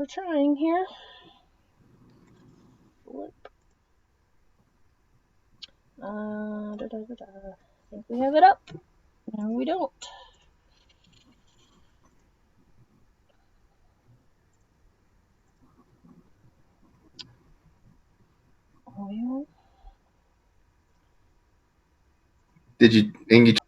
We're trying here. Flip. I think we have it up. No, we don't. Well, Did you, Ingy?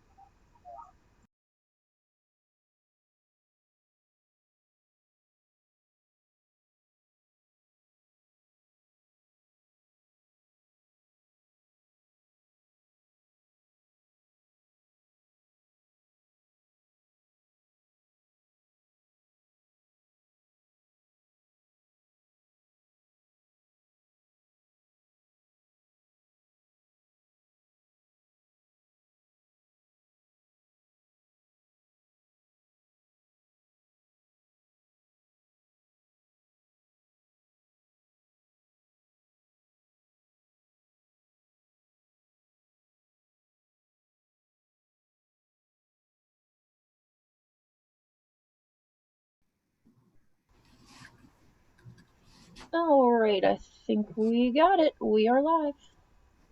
alright, I think we got it. We are live.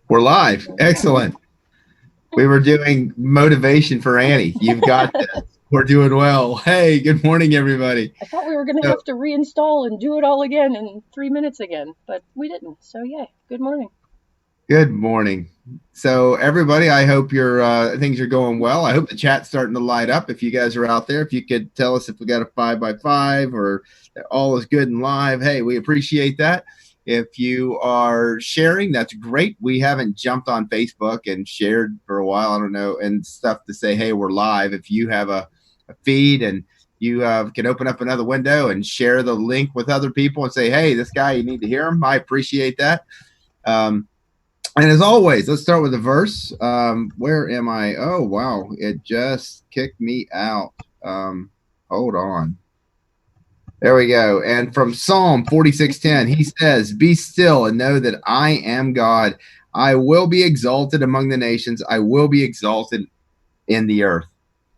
We're live. Excellent. We were doing motivation for Annie. You've got this. We're doing well. Hey, good morning, everybody. I thought we were going to So, have to reinstall and do it all again in 3 minutes again, but we didn't. So, yay. Good morning. good morning. So, everybody, I hope your things are going well. I hope the chat's starting to light up. If you guys are out there, if you could tell us if we got a 5x5 or all is good and live, hey, we appreciate that. If you are sharing, that's great. We haven't jumped on Facebook and shared for a while. I don't know, and stuff to say, hey, we're live. If you have a feed and you can open up another window and share the link with other people and say, hey, this guy, you need to hear him. I appreciate that. Um, and as always, let's start with a verse. Where am I? Oh, wow. It just kicked me out. Hold on. There we go. And from Psalm 46:10, he says, be still and know that I am God. I will be exalted among the nations. I will be exalted in the earth.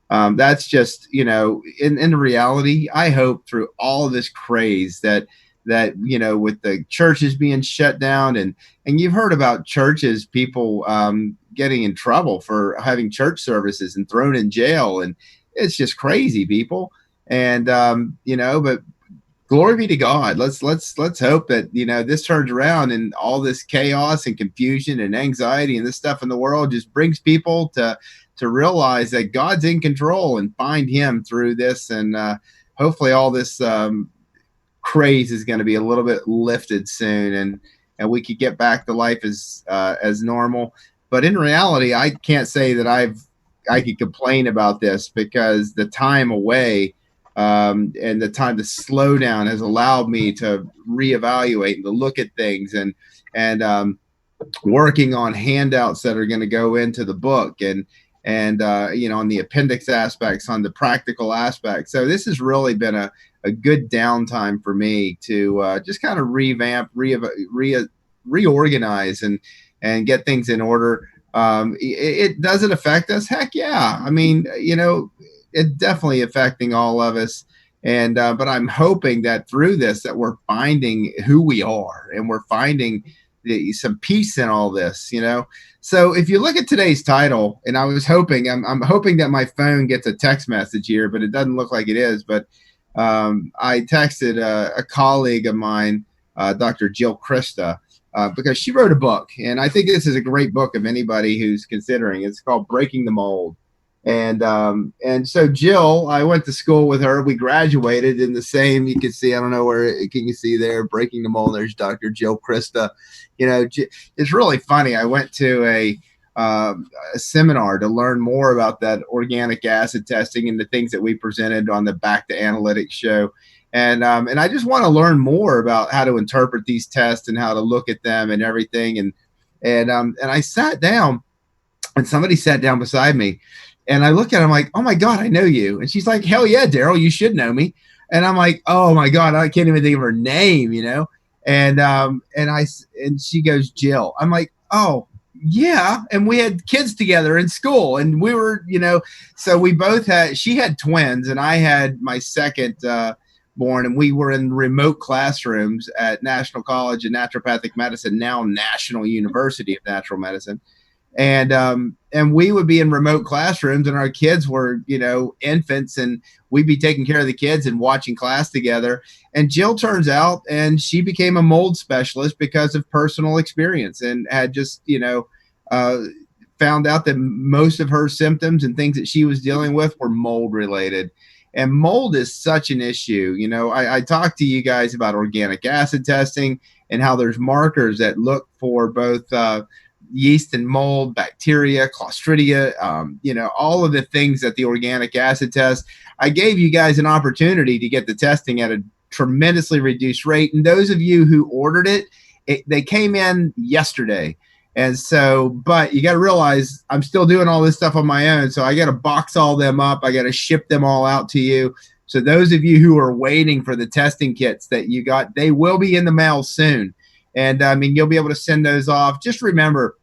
That's just, in reality, I hope through all of this craze that with the churches being shut down, and you've heard about churches, people getting in trouble for having church services and thrown in jail, and it's just crazy, people. And but glory be to God. Let's hope that this turns around, and all this chaos and confusion and anxiety and this stuff in the world just brings people to realize that God's in control and find Him through this, and hopefully all this craze is going to be a little bit lifted soon, and we could get back to life as normal. But in reality, I can't say that I could complain about this, because the time away and the time to slow down has allowed me to reevaluate and to look at things, and working on handouts that are going to go into the book, and on the appendix aspects, on the practical aspects. So this has really been a good downtime for me to just kind of revamp, reorganize, and get things in order. It doesn't affect us. Heck yeah. I mean, it's definitely affecting all of us. And but I'm hoping that through this, that we're finding who we are, and we're finding some peace in all this. So if you look at today's title, and I was hoping, I'm hoping that my phone gets a text message here, but it doesn't look like it is. But I texted a colleague of mine, Dr. Jill Krista, because she wrote a book, and I think this is a great book of anybody who's considering. It's called Breaking the Mold. And so Jill, I went to school with her. We graduated in the same. You can see, I don't know where can you see there, Breaking the Mold. There's Dr. Jill Krista. It's really funny. I went to a seminar to learn more about that organic acid testing and the things that we presented on the Back to Analytics show. And I just want to learn more about how to interpret these tests and how to look at them and everything. And I sat down, and somebody sat down beside me, and I look at her, I'm like, oh my God, I know you. And she's like, hell yeah, Darrell, you should know me. And I'm like, oh my God, I can't even think of her name. And she goes, Jill. I'm like, oh yeah. And we had kids together in school, and we were, so we both she had twins, and I had my second born, and we were in remote classrooms at National College of Naturopathic Medicine, now National University of Natural Medicine. And we would be in remote classrooms, and our kids were, infants, and we'd be taking care of the kids and watching class together. And Jill turns out, and she became a mold specialist because of personal experience, and had just, found out that most of her symptoms and things that she was dealing with were mold related. And mold is such an issue. I talked to you guys about organic acid testing and how there's markers that look for both yeast and mold, bacteria, Clostridia, all of the things that the organic acid test. I gave you guys an opportunity to get the testing at a tremendously reduced rate. And those of you who ordered it, they came in yesterday. And so, but you got to realize I'm still doing all this stuff on my own. So I got to box all them up. I got to ship them all out to you. So those of you who are waiting for the testing kits that you got, they will be in the mail soon. And you'll be able to send those off. Just remember,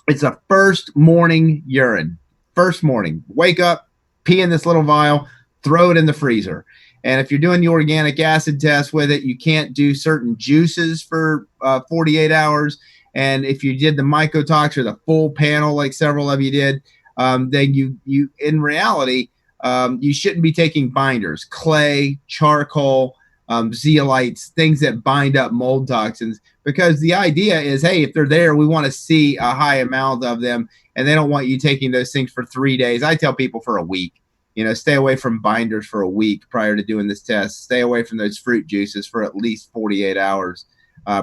it's a first morning urine. First morning, wake up, pee in this little vial, throw it in the freezer. And if you're doing the organic acid test with it, you can't do certain juices for 48 hours. And if you did the mycotox or the full panel, like several of you did, then you in reality, you shouldn't be taking binders, clay, charcoal, zeolites, things that bind up mold toxins, because the idea is, hey, if they're there, we want to see a high amount of them, and they don't want you taking those things for 3 days. I tell people for a week, stay away from binders for a week prior to doing this test. Stay away from those fruit juices for at least 48 hours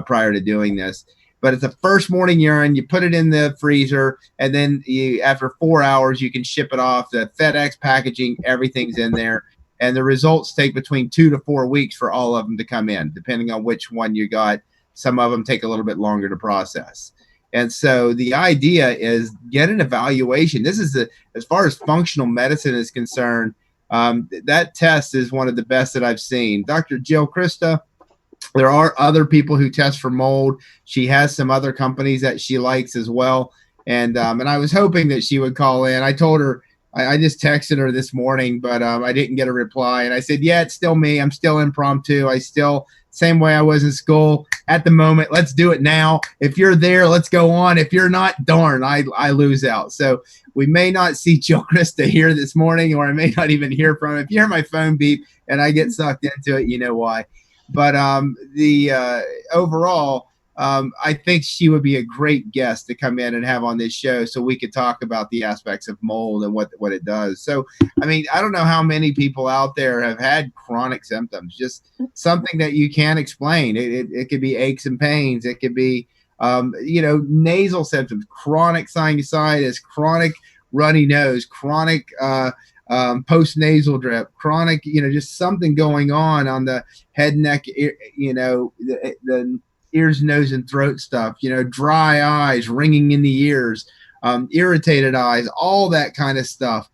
prior to doing this. But it's a first morning urine. You put it in the freezer, and then after 4 hours, you can ship it off. The FedEx packaging, everything's in there. And the results take between 2 to 4 weeks for all of them to come in, depending on which one you got. Some of them take a little bit longer to process. And so the idea is get an evaluation. This is as far as functional medicine is concerned, that test is one of the best that I've seen. Dr. Jill Krista, there are other people who test for mold. She has some other companies that she likes as well. And I was hoping that she would call in. I told her, I just texted her this morning, but I didn't get a reply. And I said, yeah, it's still me. I'm still impromptu. I still, same way I was in school at the moment. Let's do it now. If you're there, let's go on. If you're not, darn, I lose out. So we may not see Jill Krista here this morning, or I may not even hear from her. If you hear my phone beep and I get sucked into it, you know why. But overall, I think she would be a great guest to come in and have on this show, so we could talk about the aspects of mold and what it does. So, I don't know how many people out there have had chronic symptoms, just something that you can't explain. It could be aches and pains. It could be, nasal symptoms, chronic sinusitis, chronic runny nose, chronic post-nasal drip, chronic, just something going on the head, neck, the ears, nose, and throat stuff, dry eyes, ringing in the ears, irritated eyes, all that kind of stuff.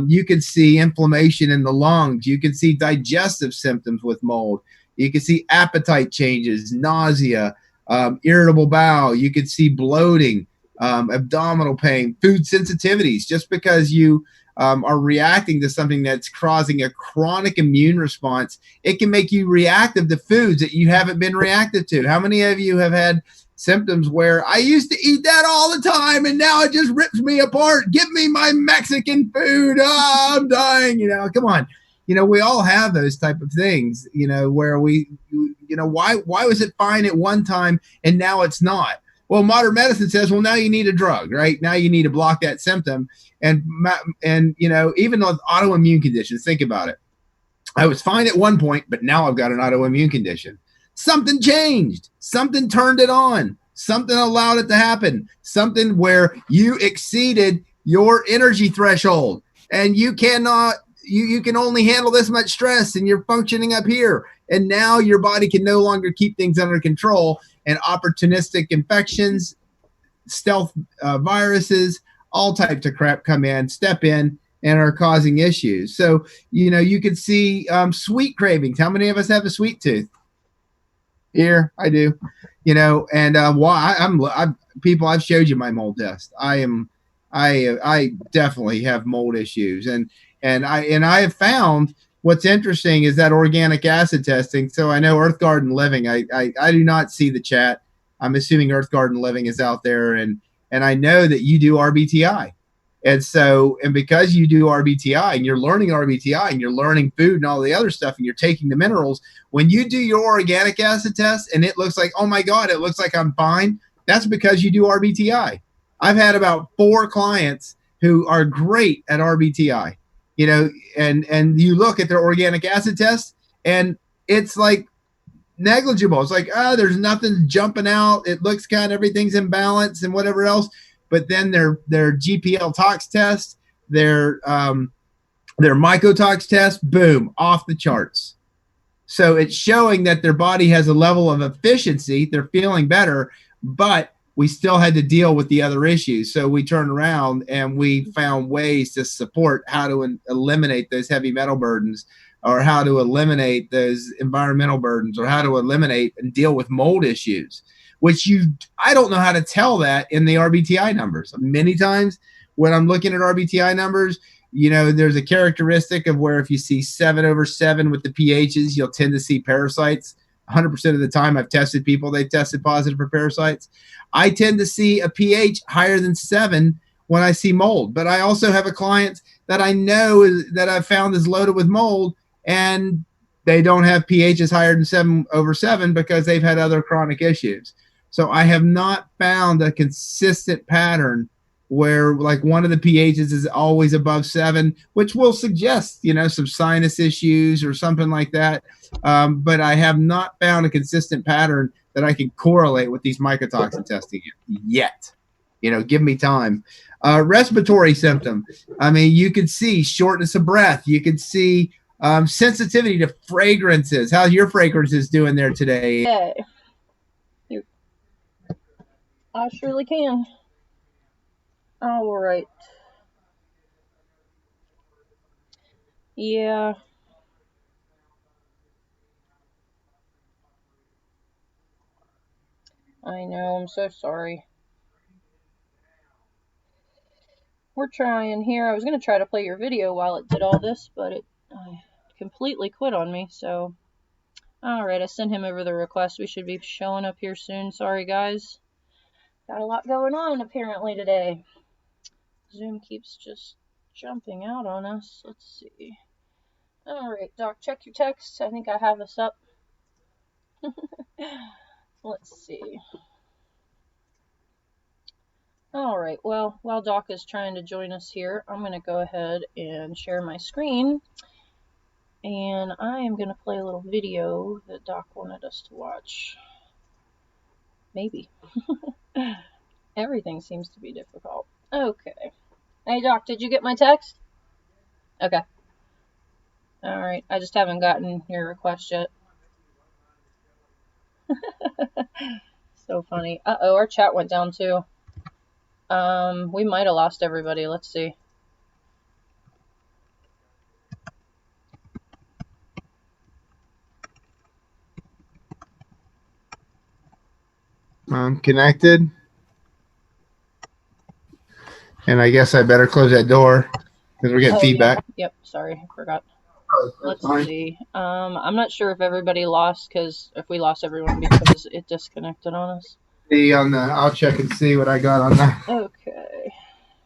You could see inflammation in the lungs. You could see digestive symptoms with mold. You could see appetite changes, nausea, irritable bowel. You could see bloating, abdominal pain, food sensitivities, just because you are reacting to something that's causing a chronic immune response. It can make you reactive to foods that you haven't been reactive to. How many of you have had symptoms where I used to eat that all the time and now it just rips me apart? Give me my Mexican food. Oh, I'm dying. Come on. We all have those type of things, where why was it fine at one time and now it's not? Well, modern medicine says, well, now you need a drug, right? Now you need to block that symptom. And even with autoimmune conditions, think about it. I was fine at one point, but now I've got an autoimmune condition. Something changed. Something turned it on. Something allowed it to happen. Something where you exceeded your energy threshold, and you cannot. You can only handle this much stress, and you're functioning up here. And now your body can no longer keep things under control, and opportunistic infections, stealth viruses, all types of crap come in, step in, and are causing issues. So, you could see sweet cravings. How many of us have a sweet tooth? Here, I do. And people, I've showed you my mold test. I definitely have mold issues, and I have found what's interesting is that organic acid testing. So I know Earth Garden Living. I do not see the chat. I'm assuming Earth Garden Living is out there, and I know that you do RBTI. And so, and because you do RBTI and you're learning RBTI and you're learning food and all the other stuff and you're taking the minerals, when you do your organic acid test and it looks like, oh my God, it looks like I'm fine, that's because you do RBTI. I've had about 4 clients who are great at RBTI, you know, and you look at their organic acid test and it's like negligible. It's like, there's nothing jumping out. It looks kind of everything's in balance and whatever else. But then their GPL tox test, their mycotox test, boom, off the charts. So it's showing that their body has a level of efficiency. They're feeling better, but we still had to deal with the other issues. So we turned around and we found ways to support how to eliminate those heavy metal burdens, or how to eliminate those environmental burdens, or how to eliminate and deal with mold issues, which I don't know how to tell that in the RBTI numbers. Many times when I'm looking at RBTI numbers, you know, there's a characteristic of where if you see 7/7 with the pHs, you'll tend to see parasites. 100% of the time I've tested people, they've tested positive for parasites. I tend to see a pH higher than 7 when I see mold. But I also have a client that I know that I've found is loaded with mold, and they don't have pHs higher than 7/7 because they've had other chronic issues. So I have not found a consistent pattern where like one of the pHs is always above 7, which will suggest, you know, some sinus issues or something like that. But I have not found a consistent pattern that I can correlate with these mycotoxin testing yet. You know, give me time. Respiratory symptom. I mean, you could see shortness of breath. You could see sensitivity to fragrances. How's your fragrances doing there today? Yeah. I surely can. All right. Yeah. I know. I'm so sorry. We're trying here. I was going to try to play your video while it did all this, but it completely quit on me. So, all right. I sent him over the request. We should be showing up here soon. Sorry, guys. Got a lot going on apparently today. Zoom keeps just jumping out on us. Let's see. Alright, Doc, check your texts. I think I have this up. Let's see. Alright, well, while Doc is trying to join us here, I'm going to go ahead and share my screen. And I am going to play a little video that Doc wanted us to watch. Maybe. Everything seems to be difficult. Okay. Hey, Doc, did you get my text? Okay. Alright, I just haven't gotten your request yet. So funny. Uh-oh, our chat went down too. We might have lost everybody. Let's see. I'm connected. And I guess I better close that door because we're getting feedback. Yeah. Yep, sorry, I forgot. Let's see. I'm not sure if everybody lost, because if we lost everyone because it disconnected on us. I'll check and see what I got on that. Okay,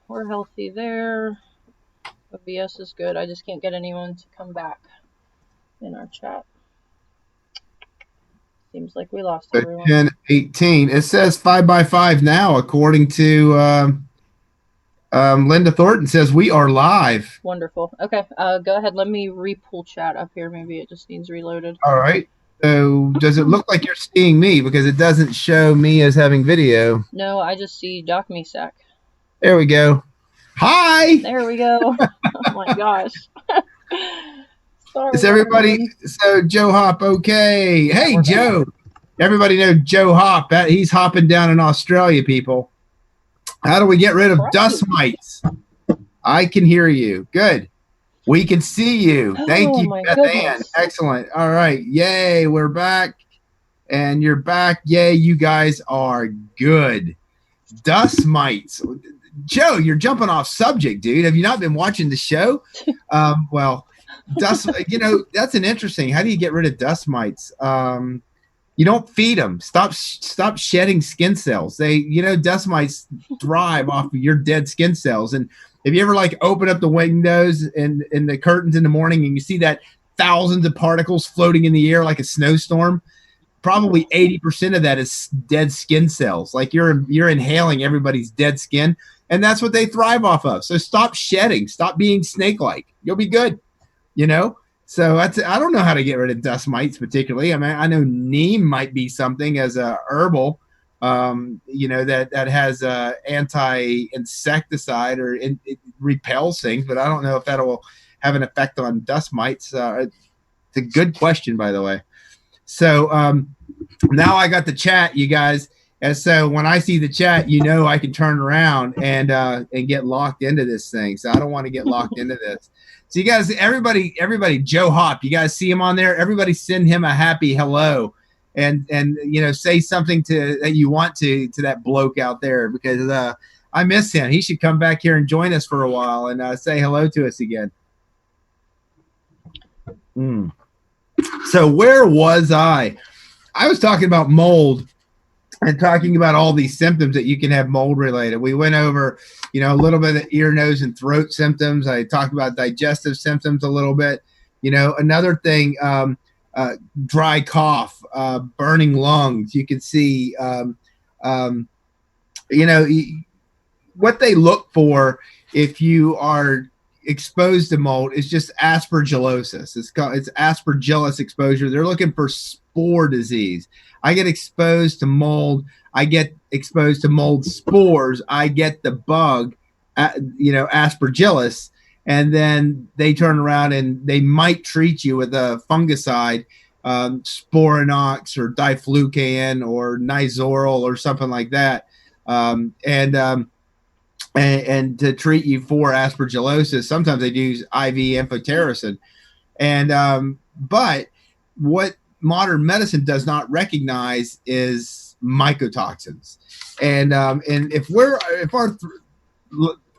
we're healthy there. OBS is good. I just can't get anyone to come back in our chat. Seems like we lost everyone. 10:18. It says 5x5 now, according to Linda Thornton says we are live. Wonderful. Okay, go ahead. Let me re-pull chat up here. Maybe it just needs reloaded. All right. So does it look like you're seeing me? Because it doesn't show me as having video. No, I just see Doc Misak. There we go. Hi. There we go. Oh my gosh. Sorry, is everybody? Everyone. So Joe Hop, okay. Hey, Joe. Everybody know Joe Hop. He's hopping down in Australia, people. How do we get rid of dust mites? I can hear you. Good. We can see you. Thank you, Beth Ann. Excellent. All right. Yay. We're back. And you're back. Yay. You guys are good. Dust mites. Joe, you're jumping off subject, dude. Have you not been watching the show? Well, Dust, that's an interesting. How do you get rid of dust mites? You don't feed them. Stop shedding skin cells. Dust mites thrive off of your dead skin cells. And if you ever like open up the windows and the curtains in the morning and you see that thousands of particles floating in the air like a snowstorm, probably 80% of that is dead skin cells. Like you're inhaling everybody's dead skin, and that's what they thrive off of. So stop shedding. Stop being snake-like. You'll be good. So I don't know how to get rid of dust mites particularly. I mean, I know neem might be something as a herbal, that has anti-insecticide or it repels things, but I don't know if that will have an effect on dust mites. It's a good question, by the way. So now I got the chat, you guys. And so when I see the chat, I can turn around and get locked into this thing. So I don't want to get locked into this. So you guys, everybody, Joe Hop, you guys see him on there? Everybody send him a happy hello and say something that you want to that bloke out there, because I miss him. He should come back here and join us for a while and say hello to us again. So where was I? I was talking about mold and talking about all these symptoms that you can have mold related. We went over, a little bit of ear, nose, and throat symptoms. I talked about digestive symptoms a little bit. Another thing, dry cough, burning lungs. You can see, what they look for if you are exposed to mold is just aspergillosis. It's aspergillus exposure. They're looking for spore disease. I get exposed to mold. I get exposed to mold spores. I get the bug, aspergillus, and then they turn around and they might treat you with a fungicide, Sporanox or diflucan or Nizoral or something like that, and to treat you for aspergillosis. Sometimes they use IV amphotericin, but what modern medicine does not recognize is mycotoxins. And if our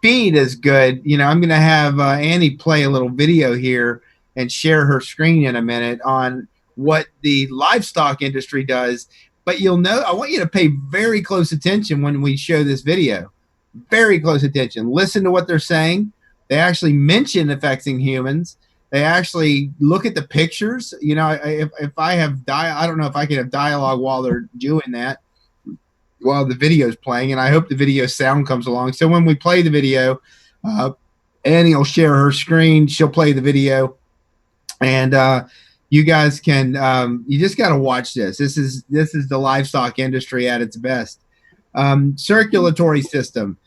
feed is good, I'm going to have Annie play a little video here and share her screen in a minute on what the livestock industry does. But I want you to pay very close attention when we show this video. Very close attention. Listen to what they're saying. They actually mention affecting humans. They actually look at the pictures. If I have I don't know if I can have dialogue while they're doing that, while the video is playing, and I hope the video sound comes along. So when we play the video, Annie will share her screen. She'll play the video, and you guys can. You just got to watch this. This is the livestock industry at its best. Circulatory system.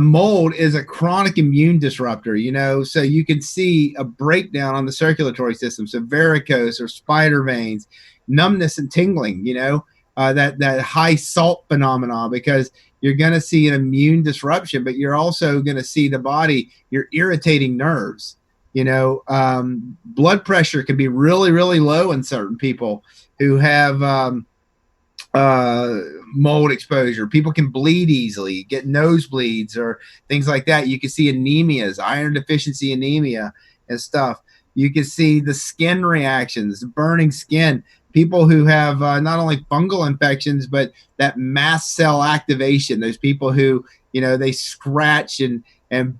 Mold is a chronic immune disruptor, so you can see a breakdown on the circulatory system. So varicose or spider veins, numbness and tingling, that high salt phenomenon, because you're going to see an immune disruption, but you're also going to see the body, you're irritating nerves. Blood pressure can be really, really low in certain people who have mold exposure. People can bleed easily, get nosebleeds or things like that. You can see anemias, iron deficiency anemia and stuff. You can see the skin reactions, burning skin. People who have not only fungal infections, but that mast cell activation. Those people who, they scratch and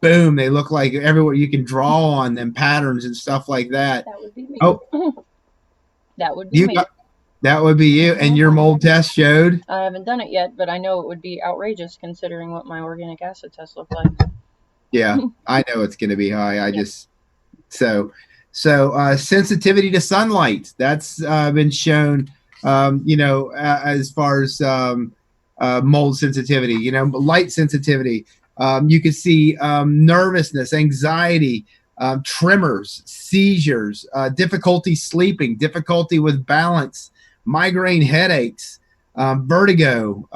boom, they look like everywhere. You can draw on them patterns and stuff like that. That would be me. Oh, that would be me. That would be you. And your mold test showed? I haven't done it yet, but I know it would be outrageous considering what my organic acid test looked like. Yeah, I know it's going to be high. So sensitivity to sunlight, that's been shown, as far as mold sensitivity, light sensitivity. You can see nervousness, anxiety, tremors, seizures, difficulty sleeping, difficulty with balance, migraine headaches, vertigo,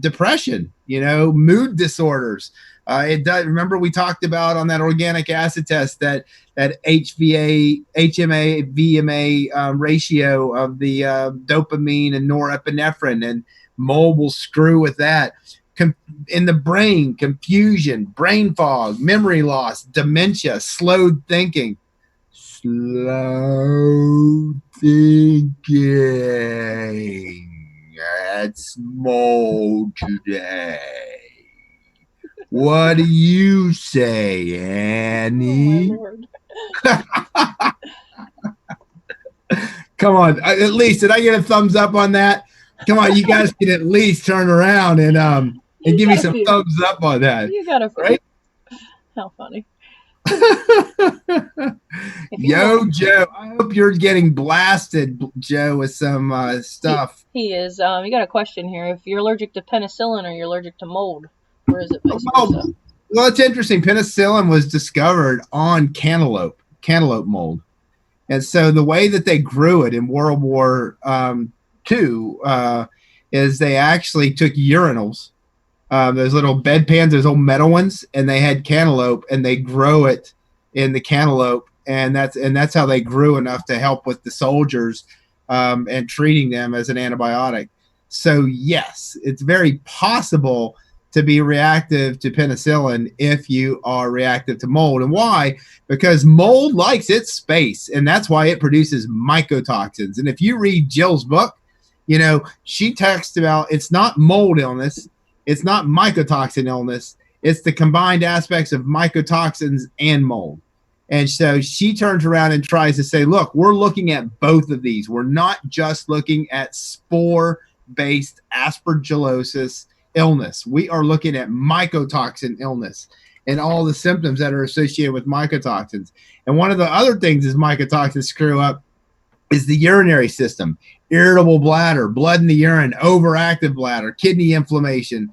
depression, mood disorders. It does. Remember, we talked about on that organic acid test that HMA, VMA ratio of the dopamine and norepinephrine, and mold will screw with that. In the brain, confusion, brain fog, memory loss, dementia, slowed thinking. slow thinking. It's mold today. What do you say, Annie? Oh, my Lord. Come on, at least did I get a thumbs up on that? Come on, you guys can at least turn around and give me some thumbs up on that. You got a few. Right? How funny. Yo, Joe, I hope you're getting blasted, Joe, with some stuff. He is. You got a question here. If you're allergic to penicillin or you're allergic to mold, or is it vice versa? Well, it's interesting. Penicillin was discovered on cantaloupe mold. And so the way that they grew it in World War II is they actually took urinals, those little bedpans, those old metal ones, and they had cantaloupe, and they grow it in the cantaloupe, and that's how they grew enough to help with the soldiers and treating them as an antibiotic. So yes, it's very possible to be reactive to penicillin if you are reactive to mold. And why? Because mold likes its space, and that's why it produces mycotoxins. And if you read Jill's book, she talks about it's not mold illness, it's not mycotoxin illness, it's the combined aspects of mycotoxins and mold. And so she turns around and tries to say, look, we're looking at both of these. We're not just looking at spore-based aspergillosis illness. We are looking at mycotoxin illness and all the symptoms that are associated with mycotoxins. And one of the other things is mycotoxins screw up is the urinary system, irritable bladder, blood in the urine, overactive bladder, kidney inflammation,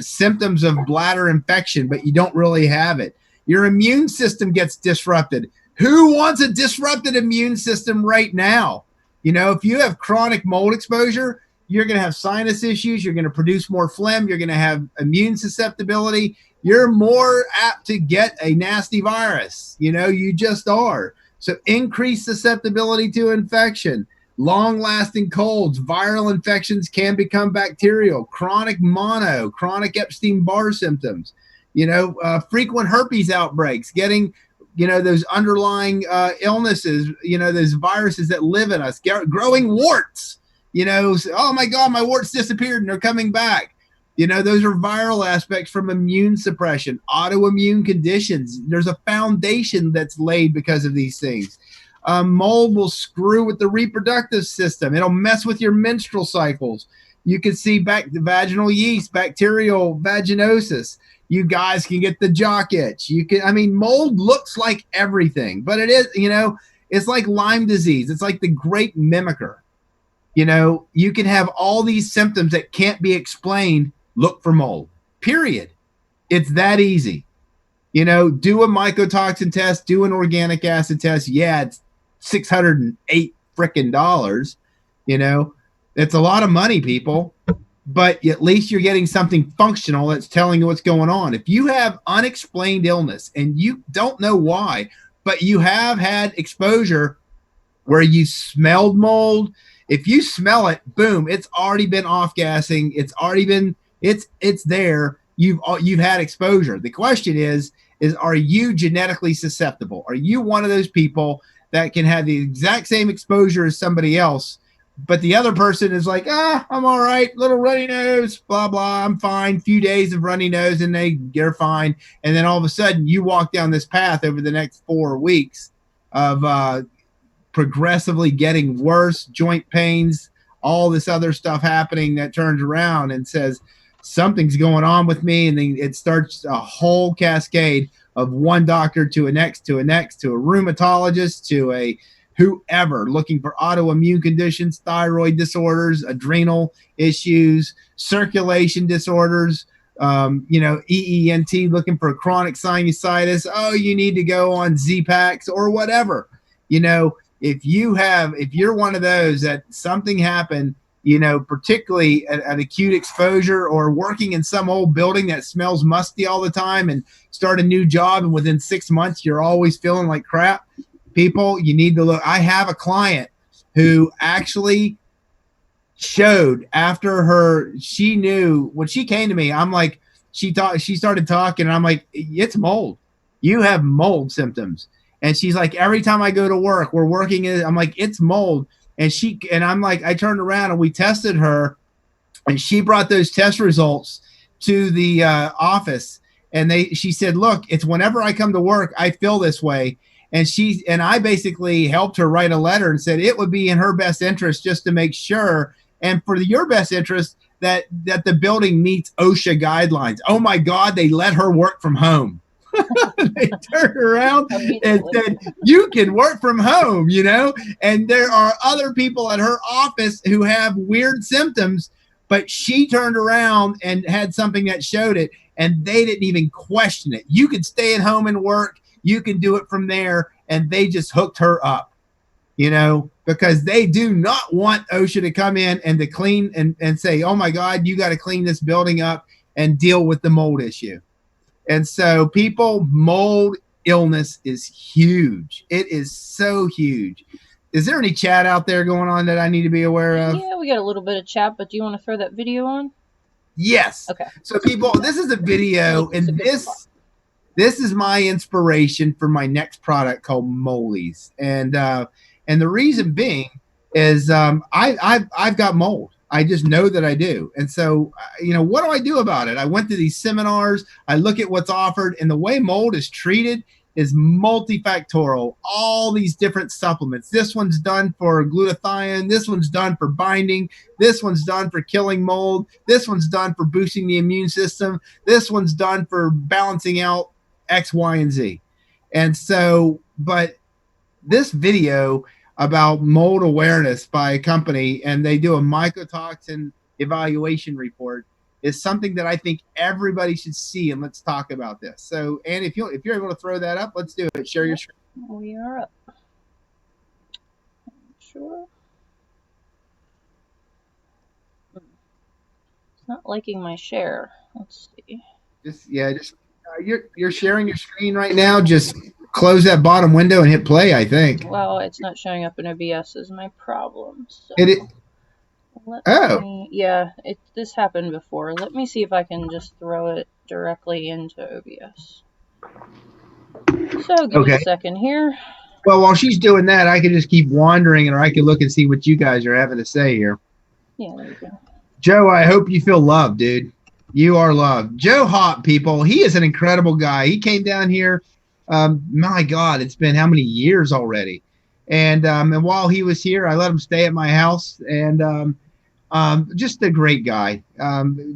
symptoms of bladder infection, but you don't really have it. Your immune system gets disrupted. Who wants a disrupted immune system right now? If you have chronic mold exposure, you're going to have sinus issues. You're going to produce more phlegm. You're going to have immune susceptibility. You're more apt to get a nasty virus. You just are. So increased susceptibility to infection, long-lasting colds, viral infections can become bacterial, chronic mono, chronic Epstein-Barr symptoms, frequent herpes outbreaks, getting those underlying illnesses, those viruses that live in us, growing warts. Oh my God, my warts disappeared and they're coming back. Those are viral aspects from immune suppression, autoimmune conditions. There's a foundation that's laid because of these things. Mold will screw with the reproductive system. It'll mess with your menstrual cycles. You can see vaginal yeast, bacterial vaginosis. You guys can get the jock itch. Mold looks like everything, but it is, it's like Lyme disease. It's like the great mimicker. You can have all these symptoms that can't be explained. Look for mold, period. It's that easy. Do a mycotoxin test, do an organic acid test. Yeah, it's $608 frickin' dollars. It's a lot of money, people, but at least you're getting something functional that's telling you what's going on. If you have unexplained illness and you don't know why, but you have had exposure where you smelled mold, if you smell it, boom, it's already been off-gassing. It's already been, it's there. You've had exposure. The question is are you genetically susceptible? Are you one of those people that can have the exact same exposure as somebody else, but the other person is like, I'm all right, little runny nose, blah, blah, I'm fine, few days of runny nose, and they're fine. And then all of a sudden you walk down this path over the next 4 weeks of progressively getting worse, joint pains, all this other stuff happening that turns around and says, something's going on with me. And then it starts a whole cascade of one doctor to a next, to a next, to a rheumatologist, to a whoever looking for autoimmune conditions, thyroid disorders, adrenal issues, circulation disorders, EENT, looking for chronic sinusitis. Oh, you need to go on Z-Packs or whatever. If you're one of those that something happened, particularly an acute exposure or working in some old building that smells musty all the time and start a new job and within 6 months you're always feeling like crap, people, you need to look. I have a client who actually showed after she knew when she came to me, I'm like, she started talking and I'm like, it's mold. You have mold symptoms. And she's like, every time I go to work, we're working in, I'm like, it's mold. And I'm like, I turned around and we tested her, and she brought those test results to the office. And she said, look, it's whenever I come to work, I feel this way. And I basically helped her write a letter and said it would be in her best interest just to make sure, and for your best interest, that the building meets OSHA guidelines. Oh my God, they let her work from home. They turned around and said, you can work from home, and there are other people at her office who have weird symptoms, but she turned around and had something that showed it, and they didn't even question it. You can stay at home and work. You can do it from there. And they just hooked her up, because they do not want OSHA to come in and to clean and say, oh my God, you got to clean this building up and deal with the mold issue. And so mold illness is huge. It is so huge. Is there any chat out there going on that I need to be aware of? Yeah, we got a little bit of chat, but do you want to throw that video on? Yes. Okay. So people, this is a video, and this is my inspiration for my next product called Molies. And the reason being is I've got mold. I just know that I do. And so, what do I do about it? I went to these seminars. I look at what's offered, and the way mold is treated is multifactorial. All these different supplements. This one's done for glutathione. This one's done for binding. This one's done for killing mold. This one's done for boosting the immune system. This one's done for balancing out X, Y, and Z. And so, but this video about mold awareness by a company, and they do a mycotoxin evaluation report, is something that I think everybody should see. And let's talk about this. So, Ann, if you're able to throw that up, let's do it. Share your screen. We are up. Sure. It's not liking my share. Let's see. You're sharing your screen right now. Just close that bottom window and hit play, I think. Well, it's not showing up in OBS is my problem. So this happened before. Let me see if I can just throw it directly into OBS. So give me a second here. Well, while she's doing that, I can just keep wandering, or I can look and see what you guys are having to say here. Yeah, there you go. Joe, I hope you feel loved, dude. You are loved. Joe Hop, people, he is an incredible guy. He came down here. My God, it's been how many years already? And while he was here, I let him stay at my house, and just a great guy.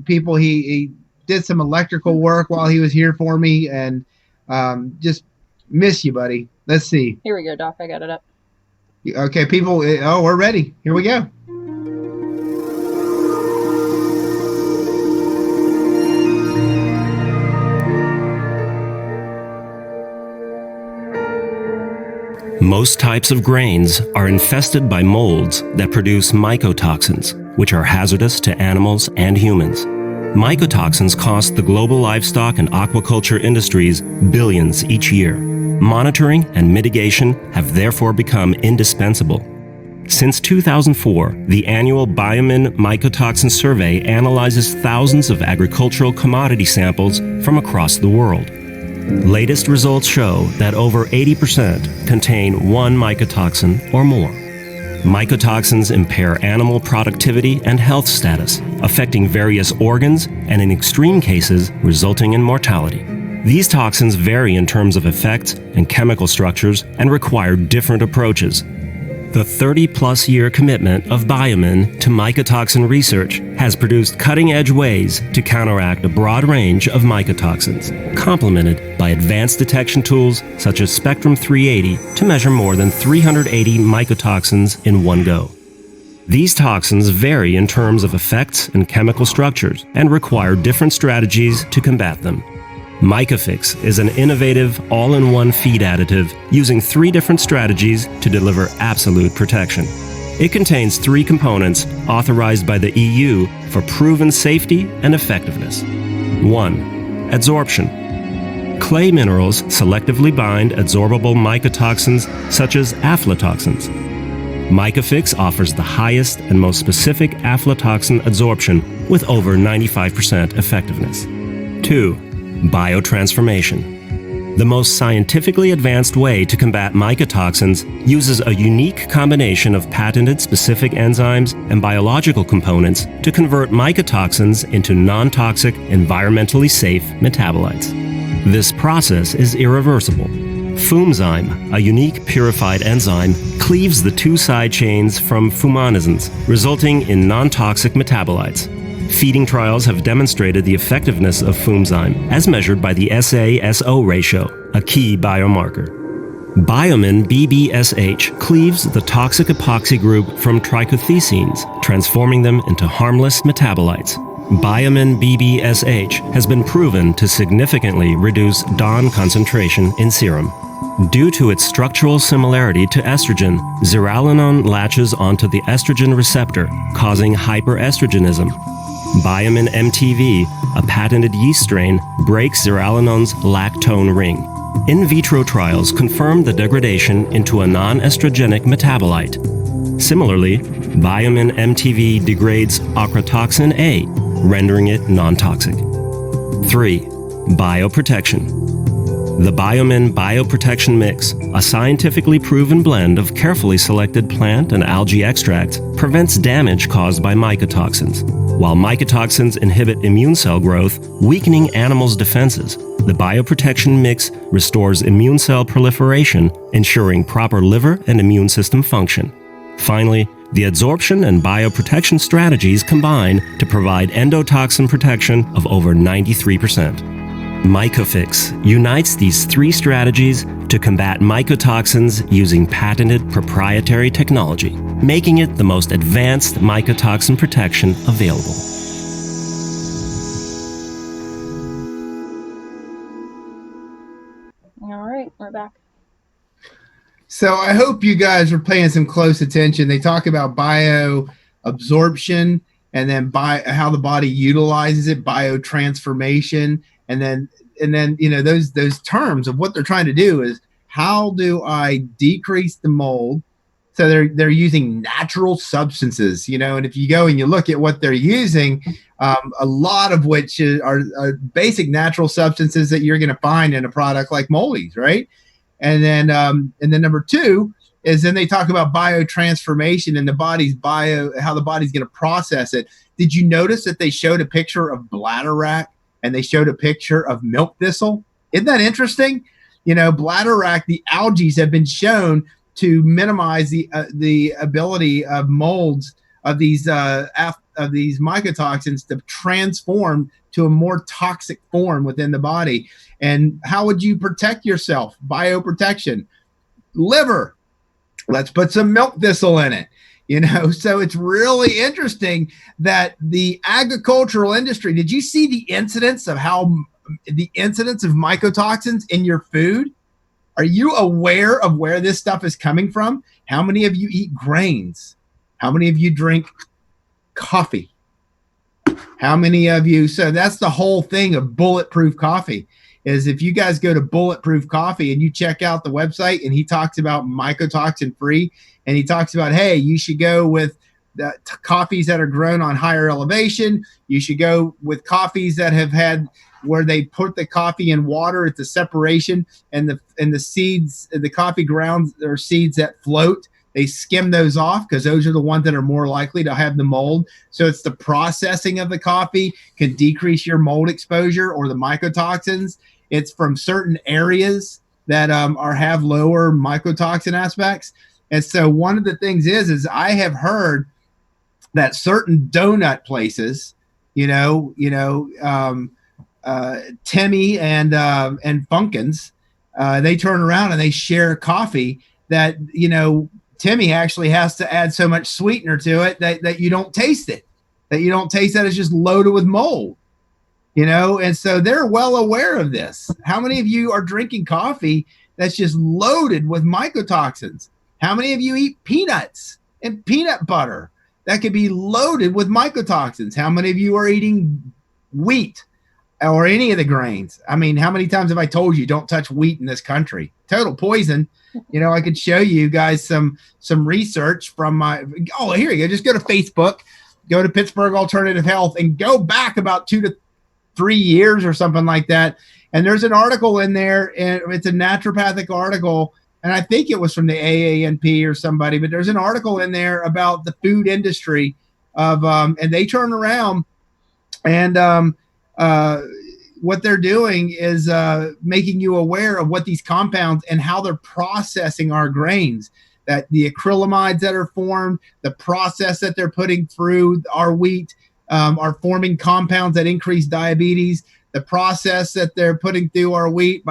People, he did some electrical work while he was here for me, and just miss you, buddy. Let's see. Here we go, Doc. I got it up. Okay, people. Oh, we're ready. Here we go. Most types of grains are infested by molds that produce mycotoxins, which are hazardous to animals and humans. Mycotoxins cost the global livestock and aquaculture industries billions each year. Monitoring and mitigation have therefore become indispensable. Since 2004, the annual Biomin Mycotoxin Survey analyzes thousands of agricultural commodity samples from across the world. Latest results show that over 80% contain one mycotoxin or more. Mycotoxins impair animal productivity and health status, affecting various organs and, in extreme cases, resulting in mortality. These toxins vary in terms of effects and chemical structures and require different approaches. The 30-plus year commitment of Biomin to mycotoxin research has produced cutting-edge ways to counteract a broad range of mycotoxins, complemented by advanced detection tools such as Spectrum 380 to measure more than 380 mycotoxins in one go. These toxins vary in terms of effects and chemical structures and require different strategies to combat them. MycoFix is an innovative, all-in-one feed additive using 3 different strategies to deliver absolute protection. It contains 3 components authorized by the EU for proven safety and effectiveness. 1. Adsorption. Clay minerals selectively bind adsorbable mycotoxins such as aflatoxins. MycoFix offers the highest and most specific aflatoxin adsorption with over 95% effectiveness. 2. Biotransformation. The most scientifically advanced way to combat mycotoxins uses a unique combination of patented specific enzymes and biological components to convert mycotoxins into non-toxic, environmentally safe metabolites. This process is irreversible. Fumzyme, a unique purified enzyme, cleaves the two side chains from fumonisins, resulting in non-toxic metabolites. Feeding trials have demonstrated the effectiveness of fumzyme as measured by the SA-SO ratio, a key biomarker. Biomin BBSH cleaves the toxic epoxy group from trichothecenes, transforming them into harmless metabolites. Biomin BBSH has been proven to significantly reduce DON concentration in serum. Due to its structural similarity to estrogen, zearalenone latches onto the estrogen receptor, causing hyperestrogenism. Biomin MTV, a patented yeast strain, breaks zearalenone's lactone ring. In vitro trials confirmed the degradation into a non-estrogenic metabolite. Similarly, Biomin MTV degrades ochratoxin A, rendering it non-toxic. 3. Bioprotection. The Biomin Bioprotection Mix, a scientifically proven blend of carefully selected plant and algae extracts, prevents damage caused by mycotoxins. While mycotoxins inhibit immune cell growth, weakening animals' defenses, the bioprotection mix restores immune cell proliferation, ensuring proper liver and immune system function. Finally, the adsorption and bioprotection strategies combine to provide endotoxin protection of over 93%. Mycofix unites these three strategies to combat mycotoxins using patented proprietary technology, making it the most advanced mycotoxin protection available. All right, we're back. So I hope you guys are paying some close attention. They talk about bioabsorption and then how the body utilizes it, biotransformation, and then those terms of what they're trying to do is how do I decrease the mold? So they're using natural substances, and if you go and you look at what they're using, a lot of which are basic natural substances that you're going to find in a product like Moldy's, right? And then number two is then they talk about biotransformation and how the body's going to process it. Did you notice that they showed a picture of bladderwrack and they showed a picture of milk thistle? Isn't that interesting? Bladderwrack, the algae have been shown to minimize the ability of molds of these mycotoxins to transform to a more toxic form within the body. And how would you protect yourself? Bioprotection. Liver. Let's put some milk thistle in it. So it's really interesting that the agricultural industry, did you see the incidence of mycotoxins in your food? Are you aware of where this stuff is coming from? How many of you eat grains? How many of you drink coffee? How many of you? So that's the whole thing of Bulletproof Coffee is if you guys go to Bulletproof Coffee and you check out the website and he talks about mycotoxin free and he talks about, hey, you should go with the coffees that are grown on higher elevation. You should go with coffees that have had where they put the coffee in water at the separation and the seeds, the coffee grounds or seeds that float. They skim those off because those are the ones that are more likely to have the mold. So it's the processing of the coffee can decrease your mold exposure or the mycotoxins. It's from certain areas that have lower mycotoxin aspects. And so one of the things is I have heard that certain donut places, Timmy and Funkins, they turn around and they share coffee that, Timmy actually has to add so much sweetener to it that you don't taste it, that it's just loaded with mold, and so they're well aware of this. How many of you are drinking coffee that's just loaded with mycotoxins? How many of you eat peanuts and peanut butter that could be loaded with mycotoxins? How many of you are eating wheat or any of the grains? I mean, how many times have I told you don't touch wheat in this country? Total poison. I could show you guys some research from here you go. Just go to Facebook, go to Pittsburgh Alternative Health and go back about 2 to 3 years or something like that. And there's an article in there, and it's a naturopathic article, and I think it was from the AANP or somebody, but there's an article in there about the food industry of, and they turn around and what they're doing is making you aware of what these compounds and how they're processing our grains, that the acrylamides that are formed, the process that they're putting through our wheat are forming compounds that increase diabetes, the process that they're putting through our wheat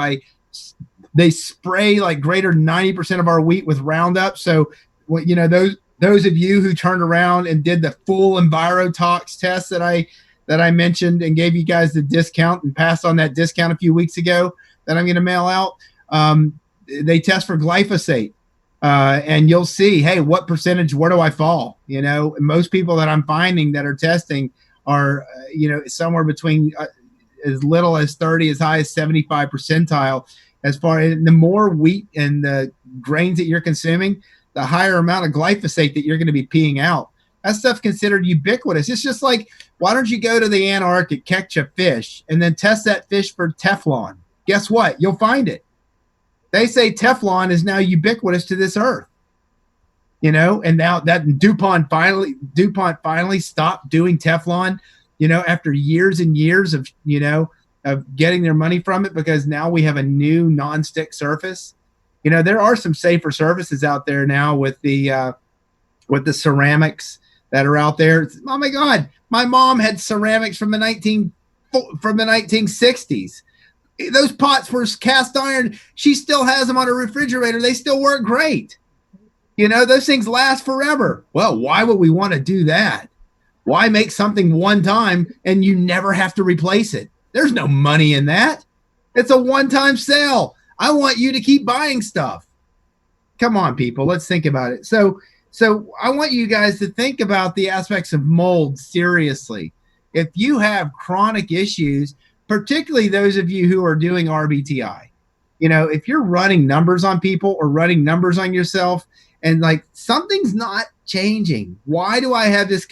they spray like greater 90% of our wheat with Roundup. So, you know, those of you who turned around and did the full EnviroTox test that I mentioned and gave you guys the discount and passed on that discount a few weeks ago that I'm going to mail out, they test for glyphosate. And you'll see, hey, what percentage, where do I fall? You know, most people that I'm finding that are testing are, you know, somewhere between as little as 30, as high as 75 percentile. As far as the more wheat and the grains that you're consuming, the higher amount of glyphosate that you're going to be peeing out. That stuff's considered ubiquitous. It's just like, why don't you go to the Antarctic, catch a fish, and then test that fish for Teflon? Guess what? You'll find it. They say Teflon is now ubiquitous to this earth, you know, and now that DuPont finally stopped doing Teflon, you know, after years and years of, you know, of getting their money from it, because now we have a new nonstick surface. You know, there are some safer surfaces out there now with the ceramics that are out there. Oh my God, my mom had ceramics from the 1960s. Those pots were cast iron. She still has them on her refrigerator. They still work great. You know, those things last forever. Well, why would we want to do that? Why make something one time and you never have to replace it? There's no money in that. It's a one-time sale. I want you to keep buying stuff. Come on, people. Let's think about it. So I want you guys to think about the aspects of mold seriously. If you have chronic issues, particularly those of you who are doing RBTI, you know, if you're running numbers on people or running numbers on yourself and like something's not changing, why do I have this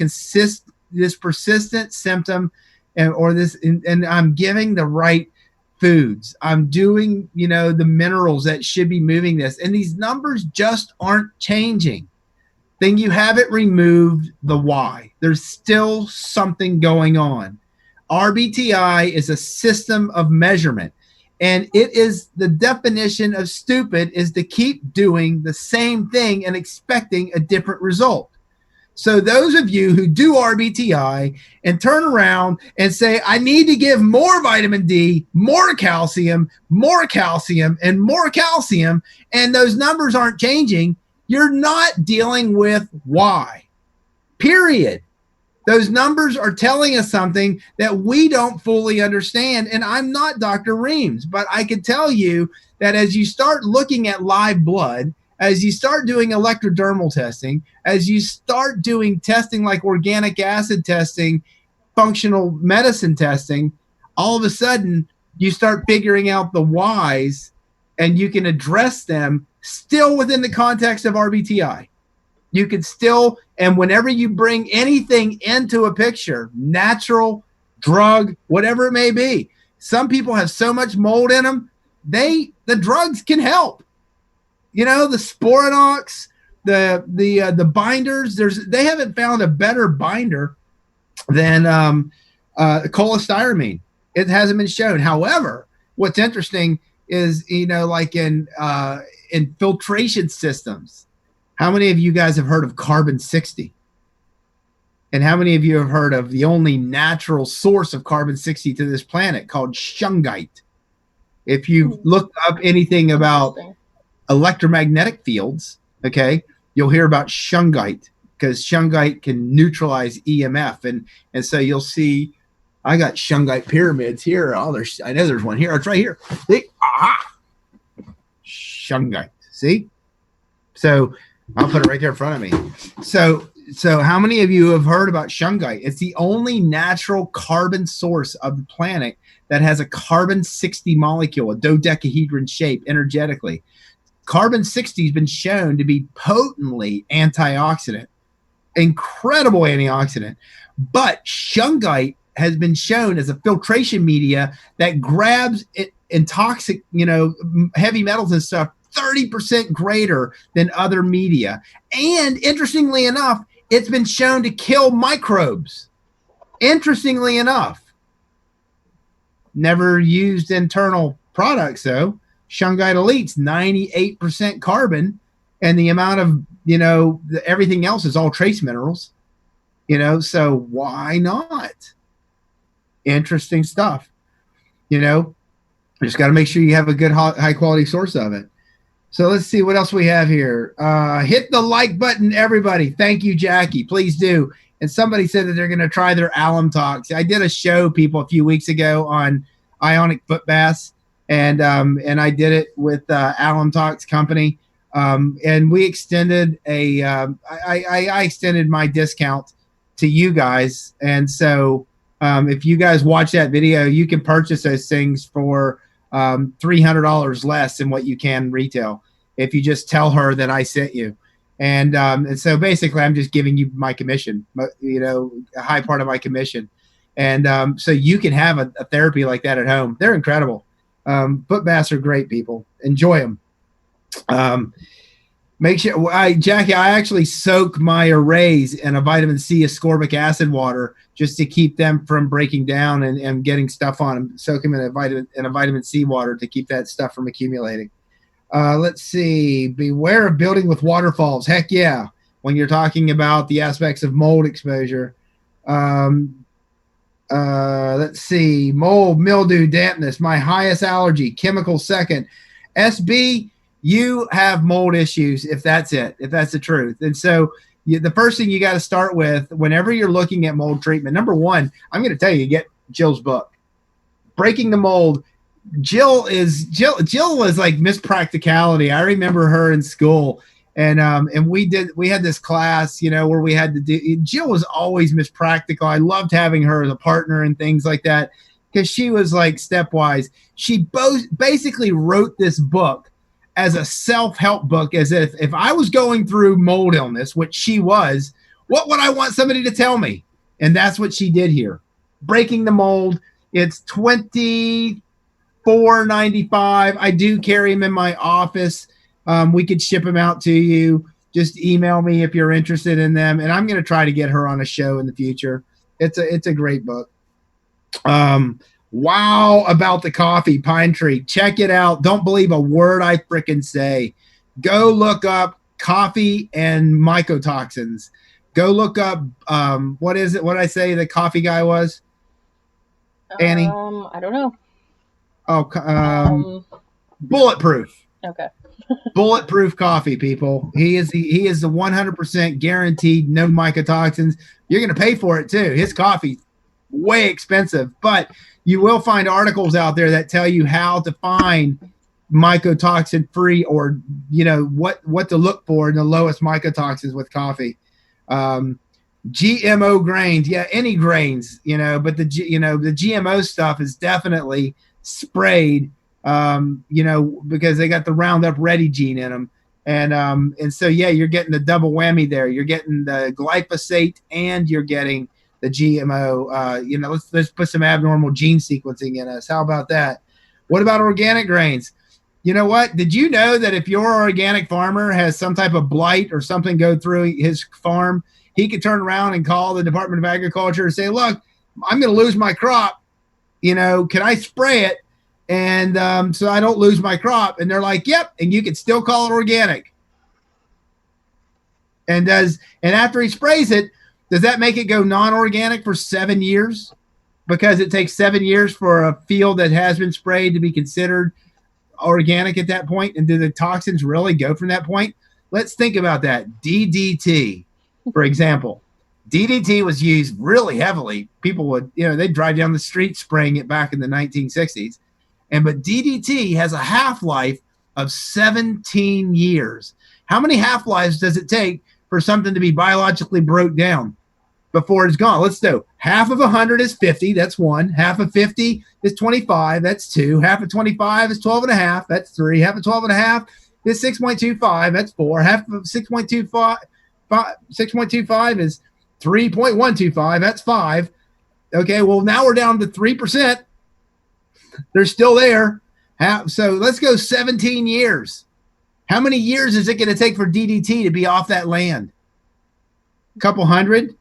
persistent symptom and I'm giving the right foods, I'm doing, you know, the minerals that should be moving this, and these numbers just aren't changing? Then you haven't removed the why. There's still something going on. RBTI is a system of measurement, and it is the definition of stupid is to keep doing the same thing and expecting a different result. So those of you who do RBTI and turn around and say, I need to give more vitamin D, more calcium, and more calcium, and those numbers aren't changing, you're not dealing with why. Period. Those numbers are telling us something that we don't fully understand. And I'm not Dr. Reams, but I can tell you that as you start looking at live blood, as you start doing electrodermal testing, as you start doing testing like organic acid testing, functional medicine testing, all of a sudden you start figuring out the whys, and you can address them still within the context of RBTI. You can still, and whenever you bring anything into a picture, natural, drug, whatever it may be, some people have so much mold in them, the drugs can help. You know, the Sporanox, the binders, they haven't found a better binder than cholestyramine. It hasn't been shown. However, what's interesting is, you know, like in filtration systems, how many of you guys have heard of carbon-60? And how many of you have heard of the only natural source of carbon-60 to this planet called Shungite? If you look up anything about electromagnetic fields, okay, you'll hear about Shungite, because Shungite can neutralize EMF. And so you'll see, I got Shungite pyramids here. I know there's one here. It's right here. See? Shungite. See? So I'll put it right there in front of me. So how many of you have heard about Shungite? It's the only natural carbon source of the planet that has a carbon-60 molecule, a dodecahedron shape energetically. Carbon-60 has been shown to be potently antioxidant, incredible antioxidant. But Shungite has been shown as a filtration media that grabs it and toxic, heavy metals and stuff 30% greater than other media. And interestingly enough, it's been shown to kill microbes. Interestingly enough, never used internal products though. Shungite Elite's 98% carbon, and the amount of, everything else is all trace minerals, so why not? Interesting stuff. Just got to make sure you have a good high quality source of it. So let's see what else we have here. Hit the like button, everybody. Thank you, Jackie. Please do. And somebody said that they're going to try their alum tox. I did a show, people, a few weeks ago on ionic foot baths, and I did it with alum tox company, and we extended I extended my discount to you guys, and so if you guys watch that video, you can purchase those things for $300 less than what you can retail if you just tell her that I sent you. And so basically I'm just giving you my commission, a high part of my commission. And so you can have a therapy like that at home. They're incredible. Foot baths are great, people. Enjoy them. Make sure, Jackie, I actually soak my arrays in a vitamin C ascorbic acid water just to keep them from breaking down and getting stuff on them. Soak them in a vitamin C water to keep that stuff from accumulating. Let's see. Beware of building with waterfalls. Heck yeah. When you're talking about the aspects of mold exposure. Let's see. Mold, mildew, dampness. My highest allergy. Chemical second. SB, you have mold issues if that's it, if that's the truth. And so the first thing you got to start with whenever you're looking at mold treatment, number one, I'm going to tell you, get Jill's book, Breaking the Mold. Jill was like Miss Practicality. I remember her in school, and we had this class, where we had to do. Jill was always Miss Practical. I loved having her as a partner and things like that because she was like stepwise. She basically wrote this book as a self-help book, as if I was going through mold illness, which she was, what would I want somebody to tell me? And that's what she did here. Breaking the Mold. It's $24.95. I do carry them in my office. We could ship them out to you. Just email me if you're interested in them. And I'm going to try to get her on a show in the future. It's a great book. Wow about the coffee, Pine Tree. Check it out. Don't believe a word I frickin' say. Go look up coffee and mycotoxins. Go look up, what is it? What did I say the coffee guy was? Annie? I don't know. Oh, Bulletproof. Okay. Bulletproof coffee, people. He is the 100% guaranteed no mycotoxins. You're going to pay for it too. His coffee, way expensive, but you will find articles out there that tell you how to find mycotoxin free, or what to look for in the lowest mycotoxins with coffee. GMO grains, yeah, any grains, but the GMO stuff is definitely sprayed, because they got the Roundup Ready gene in them, and so yeah, you're getting the double whammy there. You're getting the glyphosate and you're getting the GMO. Let's put some abnormal gene sequencing in us. How about that? What about organic grains? You know what? Did you know that if your organic farmer has some type of blight or something go through his farm, he could turn around and call the Department of Agriculture and say, look, I'm going to lose my crop. Can I spray it? And so I don't lose my crop. And they're like, yep. And you can still call it organic. And after he sprays it, does that make it go non-organic for 7 years? Because it takes 7 years for a field that has been sprayed to be considered organic at that point. And do the toxins really go from that point? Let's think about that. DDT, for example. DDT was used really heavily. People would, they'd drive down the street spraying it back in the 1960s. But DDT has a half-life of 17 years. How many half-lives does it take for something to be biologically broke down before it's gone? Let's do half of 100 is 50. That's 1. Half of 50 is 25. That's 2. Half of 25 is 12 and a half. That's 3. Half of 12 and a half is 6.25. That's 4. Half of 6.25 is 3.125. That's 5. Okay, well, now we're down to 3%. They're still there. So let's go 17 years. How many years is it going to take for DDT to be off that land? A couple hundred?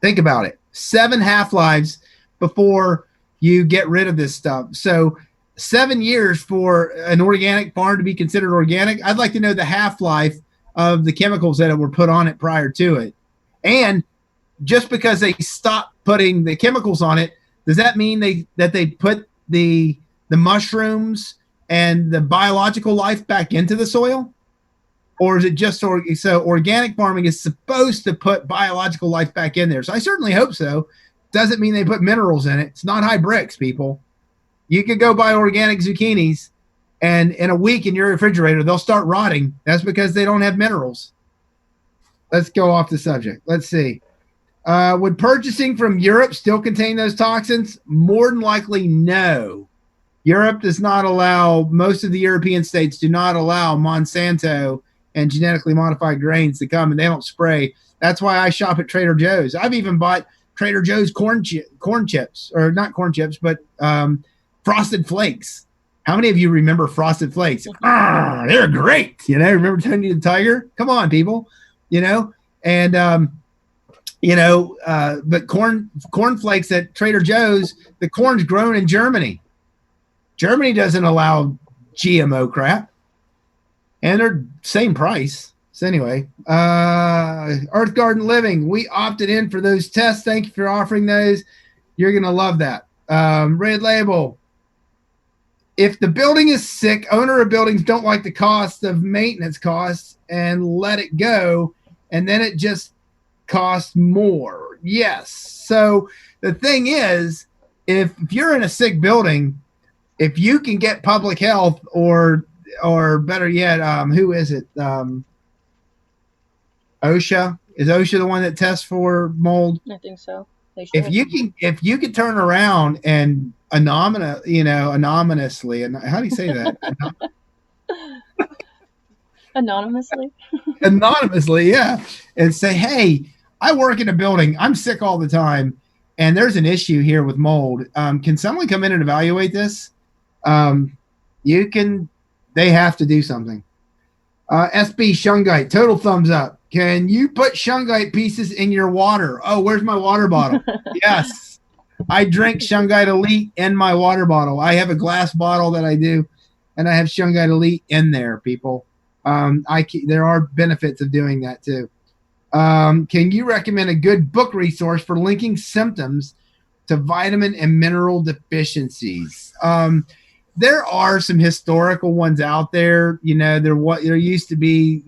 Think about it. 7 half-lives before you get rid of this stuff. So 7 years for an organic farm to be considered organic. I'd like to know the half-life of the chemicals that were put on it prior to it. And just because they stopped putting the chemicals on it, does that mean that they put the mushrooms and the biological life back into the soil? Or is it just so organic farming is supposed to put biological life back in there? So I certainly hope so. Doesn't mean they put minerals in it. It's not high bricks, people. You could go buy organic zucchinis, and in a week in your refrigerator, they'll start rotting. That's because they don't have minerals. Let's go off the subject. Let's see. Would purchasing from Europe still contain those toxins? More than likely, no. Europe does not allow, most of the European states do not allow Monsanto and genetically modified grains to come, and they don't spray. That's why I shop at Trader Joe's. I've even bought Trader Joe's corn chips, or not corn chips, but Frosted Flakes. How many of you remember Frosted Flakes? They're great. Remember Tony the Tiger? Come on, people. And but corn flakes at Trader Joe's, the corn's grown in Germany. Germany doesn't allow GMO crap. And they're same price. So anyway, Earth Garden Living, we opted in for those tests. Thank you for offering those. You're going to love that. Red Label. If the building is sick, owner of buildings don't like the cost of maintenance costs and let it go, and then it just costs more. Yes. So the thing is, if you're in a sick building, if you can get public health or better yet, who is it? OSHA? Is OSHA the one that tests for mold? I think so. If you can turn around and anonymously, and how do you say that? Anonymously? Anonymously, yeah. And say, hey, I work in a building. I'm sick all the time, and there's an issue here with mold. Can someone come in and evaluate this? They have to do something. SB Shungite, total thumbs up. Can you put Shungite pieces in your water? Oh, where's my water bottle? Yes. I drink Shungite Elite in my water bottle. I have a glass bottle that I do, and I have Shungite Elite in there, people. There are benefits of doing that too. Can you recommend a good book resource for linking symptoms to vitamin and mineral deficiencies? There are some historical ones out there. There used to be,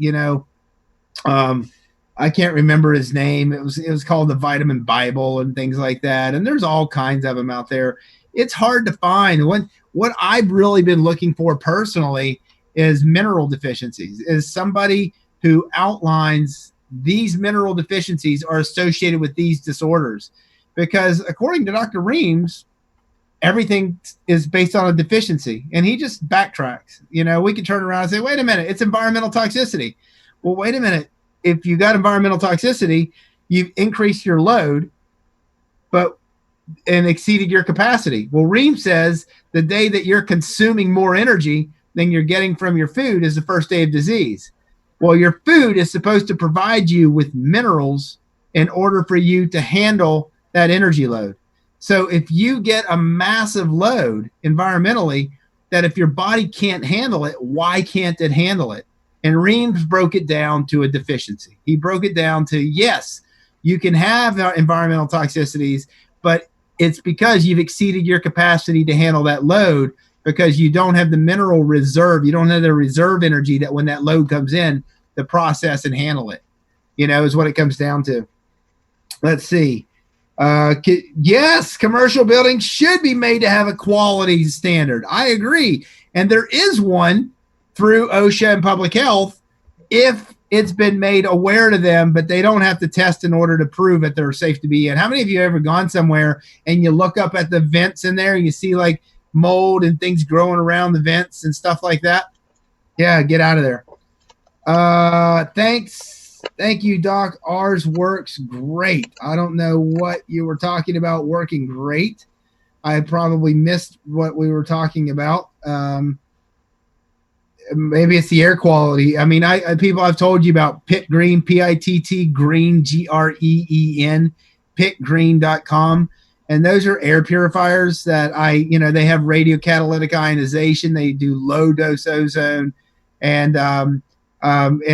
I can't remember his name. It was called the Vitamin Bible and things like that. And there's all kinds of them out there. It's hard to find. What I've really been looking for personally is mineral deficiencies, is somebody who outlines these mineral deficiencies are associated with these disorders. Because according to Dr. Reams, everything is based on a deficiency, and he just backtracks. We can turn around and say, wait a minute, it's environmental toxicity. Well, wait a minute. If you got environmental toxicity, you've increased your load, and exceeded your capacity. Well, Ream says the day that you're consuming more energy than you're getting from your food is the first day of disease. Well, your food is supposed to provide you with minerals in order for you to handle that energy load. So if you get a massive load environmentally, that if your body can't handle it, why can't it handle it? And Reams broke it down to a deficiency. He broke it down to, yes, you can have environmental toxicities, but it's because you've exceeded your capacity to handle that load, because you don't have the mineral reserve. You don't have the reserve energy that when that load comes in, to process and handle it, is what it comes down to. Let's see. Yes, commercial buildings should be made to have a quality standard. I agree. And there is one through OSHA and public health if it's been made aware to them, but they don't have to test in order to prove that they're safe to be in. How many of you have ever gone somewhere and you look up at the vents in there and you see like mold and things growing around the vents and stuff like that? Yeah, get out of there. Thanks. Thank you, Doc. Ours works great. I don't know what you were talking about working great. I probably missed what we were talking about. Maybe it's the air quality. I mean, people, I've told you about Pitt Green, Pitt Green, Green, pittgreen.com. And those are air purifiers that they have radiocatalytic ionization. They do low dose ozone. And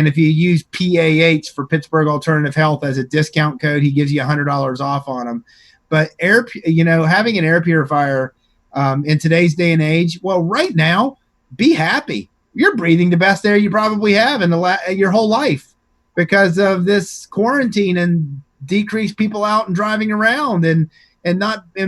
if you use PAH for Pittsburgh Alternative Health as a discount code, he gives you $100 off on them. But having an air purifier in today's day and age, well, right now, be happy. You're breathing the best air you probably have in your whole life because of this quarantine and decreased people out and driving around and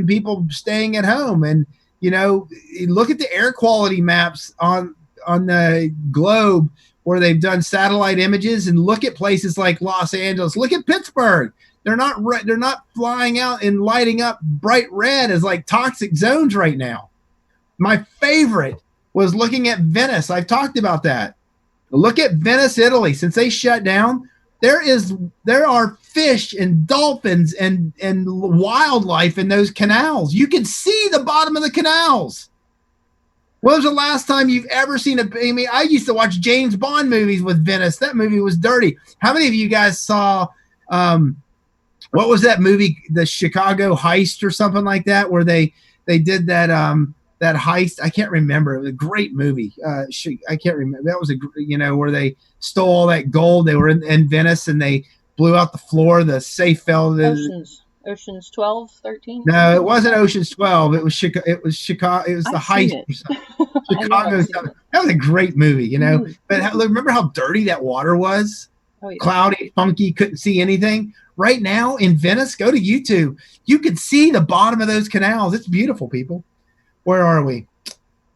people staying at home. And look at the air quality maps on the globe where they've done satellite images, and look at places like Los Angeles. Look at Pittsburgh. They're not flying out and lighting up bright red as like toxic zones right now. My favorite was looking at Venice. I've talked about that. Look at Venice, Italy. Since they shut down, there are fish and dolphins and wildlife in those canals. You can see the bottom of the canals. When was the last time you've ever seen I used to watch James Bond movies with Venice. That movie was dirty. How many of you guys saw, what was that movie, the Chicago Heist or something like that, where they did that heist? I can't remember. It was a great movie. I can't remember. That was where they stole all that gold. They were in Venice and they blew out the floor. The safe fell. Oceans 12, 13? No, it wasn't Oceans 12. It was Chicago. It was the heist. Chicago. That was a great movie, But remember how dirty that water was? Oh, yeah. Cloudy, funky, couldn't see anything. Right now in Venice, go to YouTube. You can see the bottom of those canals. It's beautiful, people. Where are we?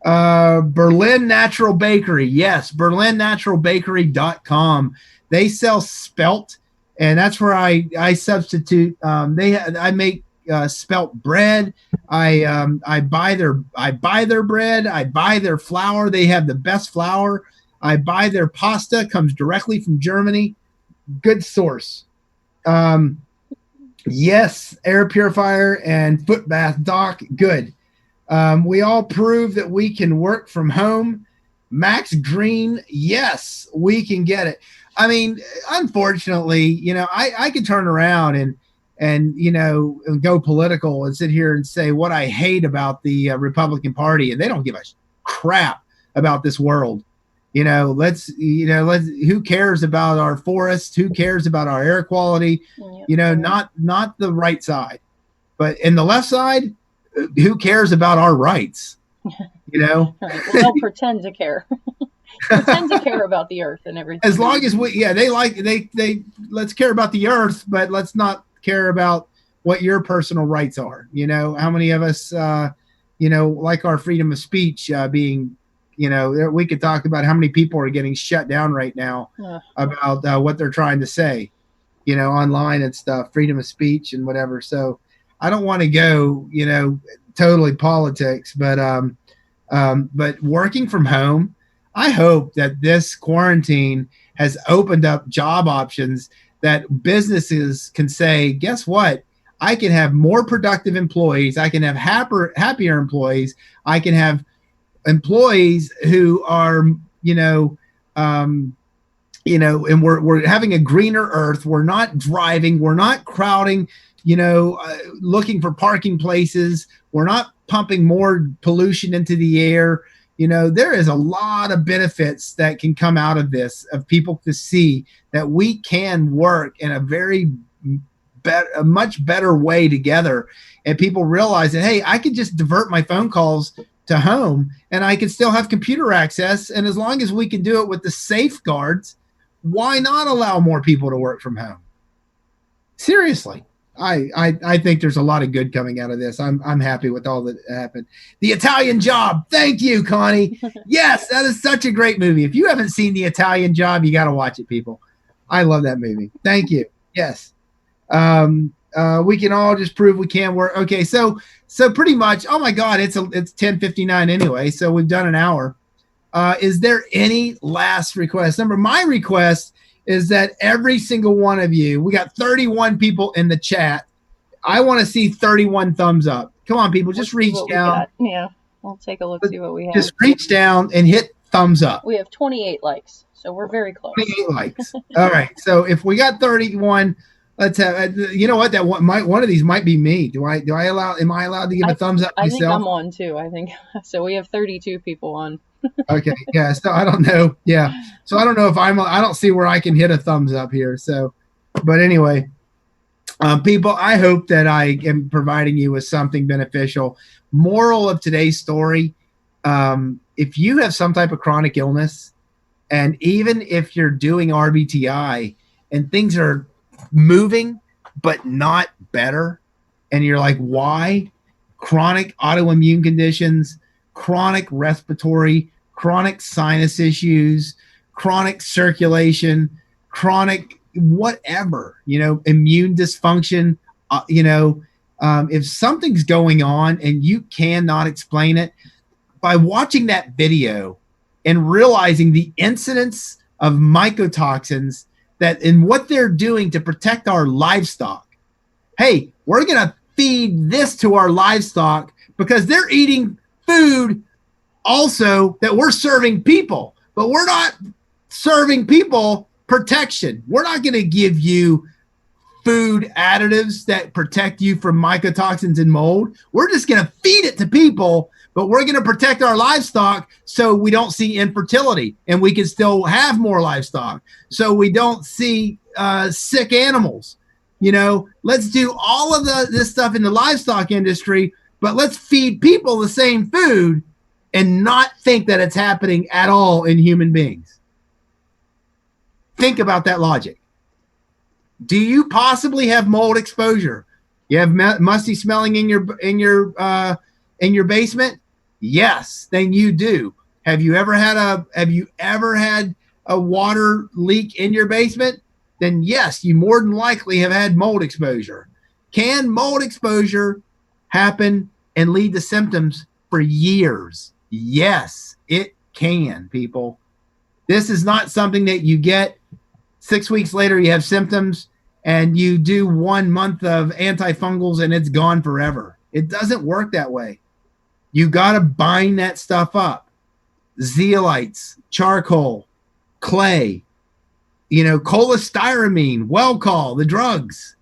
Berlin Natural Bakery. Yes, berlinnaturalbakery.com. They sell spelt, and that's where I substitute. I make spelt bread. I buy their bread. I buy their flour. They have the best flour. I buy their pasta. Comes directly from Germany. Good source. Yes, air purifier and foot bath, Doc. Good. We all prove that we can work from home. Max Green, yes, we can get it. I mean, unfortunately, I could turn around and go political and sit here and say what I hate about the Republican Party, and they don't give a crap about this world. Who cares about our forests? Who cares about our air quality? Not the right side, but in the left side, who cares about our rights? Right. Well, they'll pretend to care. Pretend to care about the earth and everything. As long as they let's care about the earth, but let's not care about what your personal rights are. How many of us, like our freedom of speech being, we could talk about how many people are getting shut down right now about what they're trying to say, online and stuff, freedom of speech and whatever. So I don't want to go, totally politics, but working from home, I hope that this quarantine has opened up job options that businesses can say, guess what? I can have more productive employees. I can have happier employees. I can have employees who are, and we're having a greener earth. We're not driving. We're not crowding, looking for parking places. We're not pumping more pollution into the air. There is a lot of benefits that can come out of this, of people to see that we can work in a much better way together. And people realize that, hey, I could just divert my phone calls to home and I can still have computer access. And as long as we can do it with the safeguards, why not allow more people to work from home? Seriously. I think there's a lot of good coming out of this. I'm happy with all that happened. The Italian Job. Thank you, Connie. Yes, that is such a great movie. If you haven't seen The Italian Job, you got to watch it, people. I love that movie. Thank you. Yes. We can all just prove we can work. Okay, so pretty much. Oh my God, it's 10:59 anyway. So we've done an hour. Is there any last request? My request is that every single one of you, we got 31 people in the chat. I want to see 31 thumbs up. Come on, people, just reach down. Yeah, we'll take a look, see what we have. Just reach down and hit thumbs up. We have 28 likes, so we're very close. 28 likes. All right. So if we got 31, let's have. You know what? That one of these might be me. Am I allowed to give a thumbs up myself? I think I'm on too. I think so. We have 32 people on. Okay. Yeah. So I don't know. Yeah. So I don't know if I don't see where I can hit a thumbs up here. So, but anyway, people, I hope that I am providing you with something beneficial. Moral of today's story: if you have some type of chronic illness, and even if you're doing RBTI and things are moving but not better, and you're like, why? Chronic autoimmune conditions, chronic respiratory, chronic sinus issues, chronic circulation, chronic whatever, immune dysfunction, if something's going on and you cannot explain it, by watching that video and realizing the incidence of mycotoxins that in what they're doing to protect our livestock. Hey, we're going to feed this to our livestock because they're eating food also that we're serving people, but we're not serving people protection. We're not going to give you food additives that protect you from mycotoxins and mold. We're just going to feed it to people, but we're going to protect our livestock so we don't see infertility and we can still have more livestock. So we don't see sick animals. Let's do all of this stuff in the livestock industry, but let's feed people the same food and not think that it's happening at all in human beings. Think about that logic. Do you possibly have mold exposure? You have musty smelling in your basement? Yes, then you do. Have you ever had a water leak in your basement? Then yes, you more than likely have had mold exposure. Can mold exposure happen and lead to symptoms for years? Yes, it can, people. This is not something that you get 6 weeks later, you have symptoms and you do 1 month of antifungals and it's gone forever. It doesn't work that way. You got to bind that stuff up. Zeolites, charcoal, clay, cholestyramine, Welchol, the drugs.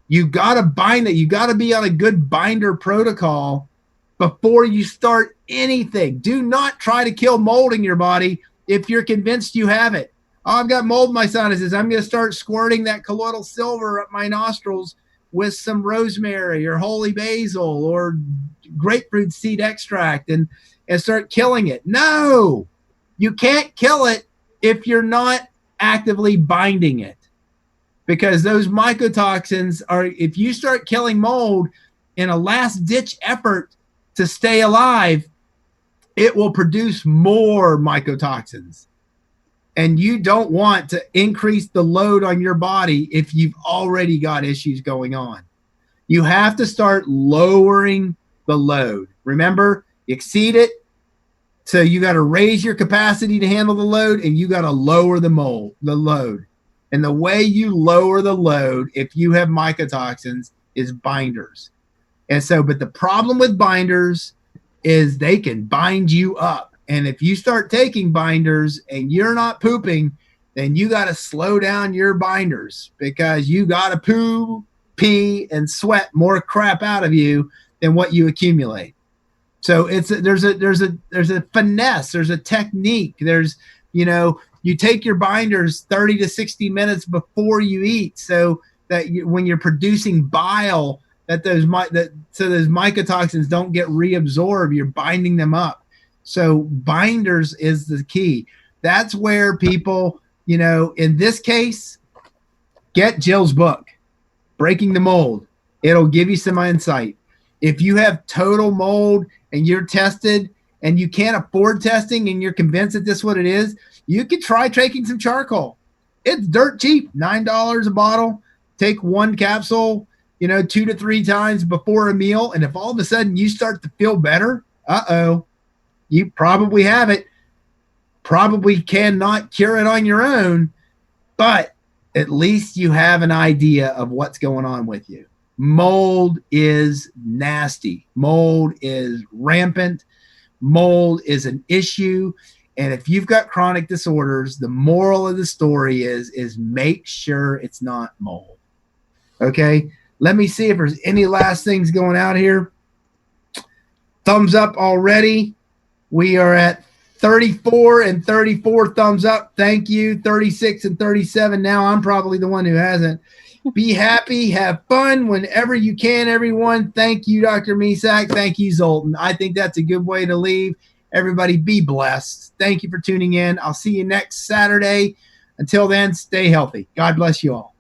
You got to bind it. You got to be on a good binder protocol before you start anything. Do not try to kill mold in your body if you're convinced you have it. Oh, I've got mold in my sinuses. I'm going to start squirting that colloidal silver up my nostrils with some rosemary or holy basil or grapefruit seed extract and start killing it. No, you can't kill it if you're not actively binding it, because those mycotoxins are, if you start killing mold in a last ditch effort to stay alive, it will produce more mycotoxins. And you don't want to increase the load on your body if you've already got issues going on. You have to start lowering the load. Remember, you exceed it, so you got to raise your capacity to handle the load, and you got to lower the load. And the way you lower the load, if you have mycotoxins, is binders. And so, but the problem with binders is they can bind you up. And if you start taking binders and you're not pooping, then you got to slow down your binders, because you got to poo, pee, and sweat more crap out of you than what you accumulate. So there's a finesse, there's a technique. There's, you take your binders 30 to 60 minutes before you eat, so that when you're producing bile, that those mycotoxins don't get reabsorbed. You're binding them up. So binders is the key. That's where people, in this case, get Jill's book, Breaking the Mold. It'll give you some insight. If you have total mold and you're tested and you can't afford testing and you're convinced that this is what it is, you could try taking some charcoal. It's dirt cheap, $9 a bottle. Take one capsule, 2 to 3 times before a meal. And if all of a sudden you start to feel better, you probably have it. Probably cannot cure it on your own, but at least you have an idea of what's going on with you. Mold is nasty. Mold is rampant. Mold is an issue. And if you've got chronic disorders, the moral of the story is make sure it's not mold. Okay. Let me see if there's any last things going out here. Thumbs up already. We are at 34 and 34 thumbs up. Thank you. 36 and 37. Now I'm probably the one who hasn't. Be happy. Have fun whenever you can, everyone. Thank you, Dr. Misak. Thank you, Zoltan. I think that's a good way to leave. Everybody be blessed. Thank you for tuning in. I'll see you next Saturday. Until then, stay healthy. God bless you all.